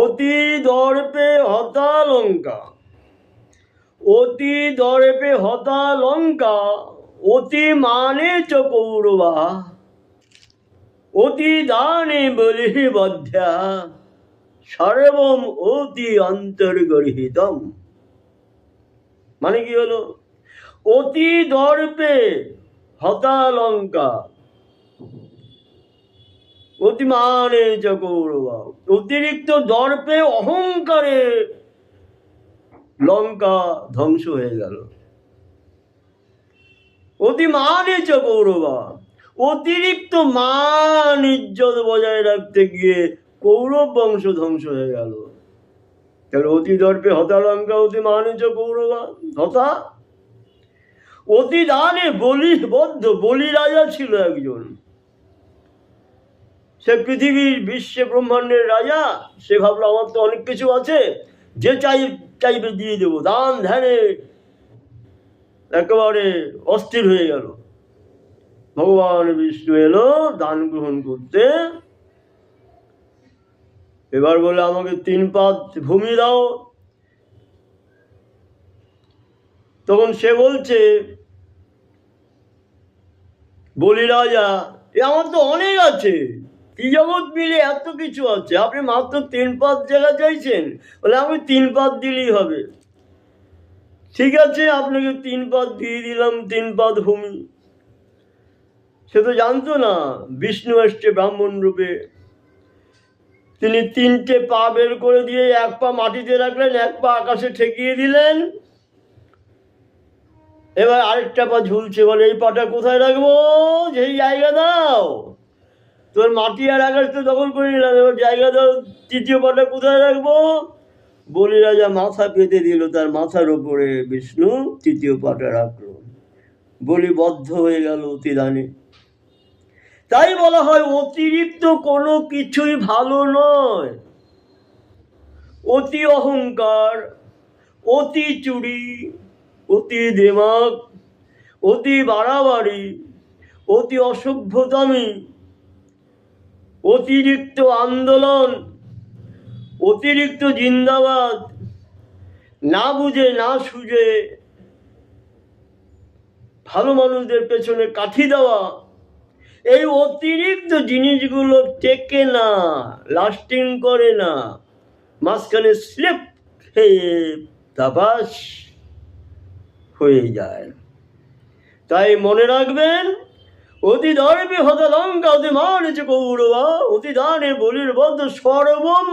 অতি দর্পে হতা লঙ্কা, অতি দর্পে হতা লঙ্কা, অতি মানে চ কৌরবা, অতি দানে বলি বধ্যা, সর্বম অতি অন্তর্গর্হিতম। মানে কি হলো? অতি দর্পে হতা লঙ্কা, অতিমানে চ কৌরবা, অতিরিক্ত দর্পে অহংকারে লঙ্কা ধ্বংস হয়ে গেল। অতিমানে চ কৌরবা, অতিরিক্ত মান ইজ্জত বজায় রাখতে গিয়ে কৌরব বংশ ধ্বংস হয়ে গেল। তাহলে অতি দর্পে হতা লঙ্কা, অতিমানে চ কৌরবা, হতা। অতি দানে বলি বদ্ধ, বলি রাজা ছিল একজন। সে পৃথিবীর বিশ্বে ব্রহ্মাণ্ডের রাজা। সে ভাবলো আমার তো অনেক কিছু আছে, যে চাইবে দিয়ে দেবো। দান ধ্যানে একেবারে অস্থির হয়ে গেল। ভগবান বিষ্ণু এলো দান গ্রহণ করতে। এবার বলে আমাকে 3 পাদ ভূমি দাও। তখন সে বলছে, বলি রাজা, আমার তো অনেক আছে, জগৎ মিলে এত কিছু আছে, আপনি মাত্র 3 পাদ জায়গা চাইছেন। বলে আমি 3 পাদ দিলেই হবে। ঠিক আছে, আপনাকে 3 পাদ দিয়ে দিলাম, 3 পাদ ভূমি। সে তো জানতো না বিষ্ণু এসছে ব্রাহ্মণ রূপে। তিনি 3টে পা বের করে দিয়ে 1 পা মাটিতে রাখলেন, 1 পা আকাশে ঠেকিয়ে দিলেন। এবার আরেকটা পা ঝুলছে। বলে এই পাটা কোথায় রাখবো? যেই জায়গা দাও। তোর মাটি আর আকাশ তো দখল করে নিলাম, এবার জায়গা দাও, 3য় পাটা কোথায় রাখবো? বলি রাজা মাথা পেতে দিল, তার মাথার উপরে বিষ্ণু 3য় পাটা রাখলো। বলি বদ্ধ হয়ে গেল অতিদানে। তাই বলা হয় অতিরিক্ত কোনো কিছুই ভালো নয়। অতি অহংকার, অতি চুরি, অতি দেমাগ, অতি বাড়াবাড়ি, অতি অসভ্যতামি, অতিরিক্ত আন্দোলন, অতিরিক্ত জিন্দাবাদ, না বুঝে না সুঝে ভালো মানুষদের পেছনে কাঠি দেওয়া, এই অতিরিক্ত জিনিসগুলো টেকে না, লাস্টিং করে না, মাঝখানে স্লিপ খেয়ে তাপাস হয়ে যায়। তাই মনে রাখবেন, অতি দর্পে হতা লঙ্কা, অতি মানে চ কৌরবা, অতি দানে বলির বদ্ধ, সর্বম